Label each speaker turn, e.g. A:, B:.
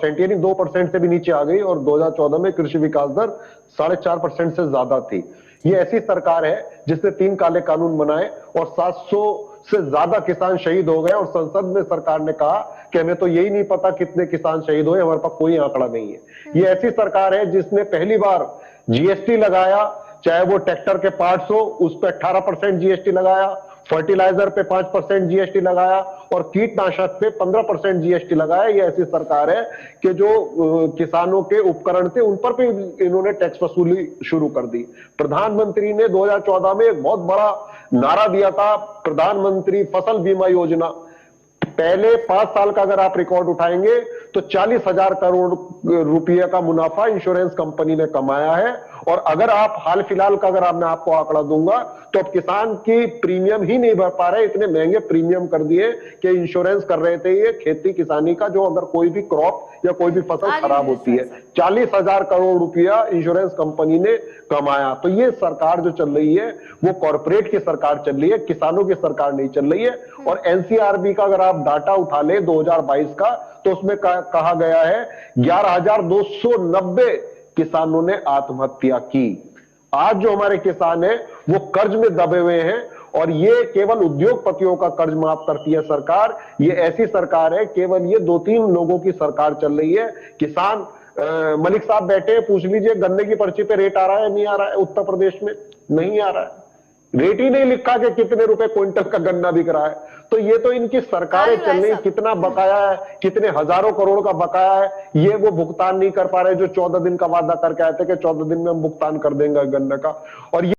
A: 4% यानी 2% से भी नीचे आ गई और 2014 में कृषि विकास दर 4.5% से ज्यादा थी। ये ऐसी सरकार है जिसने 3 काले कानून बनाए और 700 से ज्यादा किसान शहीद हो गए और संसद में सरकार ने कहा कि हमें तो यही नहीं पता कितने किसान शहीद हुए, हमारे पास कोई आंकड़ा नहीं है। ये ऐसी सरकार है जिसने पहली बार जीएसटी लगाया, चाहे वो ट्रैक्टर के पार्ट्स हो उस पर 18% जीएसटी लगाया, फर्टिलाइजर पे 5% जीएसटी लगाया और कीटनाशक पे 15% जीएसटी लगाया। ये ऐसी सरकार है कि जो किसानों के उपकरण थे उन पर भी इन्होंने टैक्स वसूली शुरू कर दी। प्रधानमंत्री ने 2014 में एक बहुत बड़ा नारा दिया था, प्रधानमंत्री फसल बीमा योजना। पहले 5 साल का अगर आप रिकॉर्ड उठाएंगे तो 40,000 करोड़ रुपए का मुनाफा इंश्योरेंस कंपनी ने कमाया है। और अगर आप हाल फिलहाल का अगर मैं आपको आंकड़ा दूंगा तो अब किसान की प्रीमियम ही नहीं भर पा रहे, इतने महंगे प्रीमियम कर दिए कि इंश्योरेंस कर रहे थे ये खेती किसानी का, जो अगर कोई भी क्रॉप या कोई भी फसल खराब होती है 40,000 करोड़ रुपया इंश्योरेंस कंपनी ने कमाया। तो ये सरकार जो चल रही है वो कॉर्पोरेट की सरकार चल रही है, किसानों की सरकार नहीं चल रही है। और एनसीआरबी का अगर आप डाटा उठा ले 2022 का तो उसमें कहा गया है 11,290 किसानों ने आत्महत्या की। आज जो हमारे किसान हैं वो कर्ज में दबे हुए हैं और ये केवल उद्योगपतियों का कर्ज माफ करती है सरकार। ये ऐसी सरकार है, केवल ये 2-3 लोगों की सरकार चल रही है। किसान मलिक साहब बैठे, पूछ लीजिए गन्ने की पर्ची पे रेट आ रहा है नहीं आ रहा है? उत्तर प्रदेश में नहीं आ रहा है, रेट ही नहीं लिखा कि कितने रुपए क्विंटल का गन्ना बिक रहा है। तो ये तो इनकी सरकारें चल रही, कितना बकाया है, कितने हजारों करोड़ का बकाया है, ये वो भुगतान नहीं कर पा रहे। जो 14 दिन का वादा करके आए थे कि 14 दिन में हम भुगतान कर देंगे गन्ने का। और ये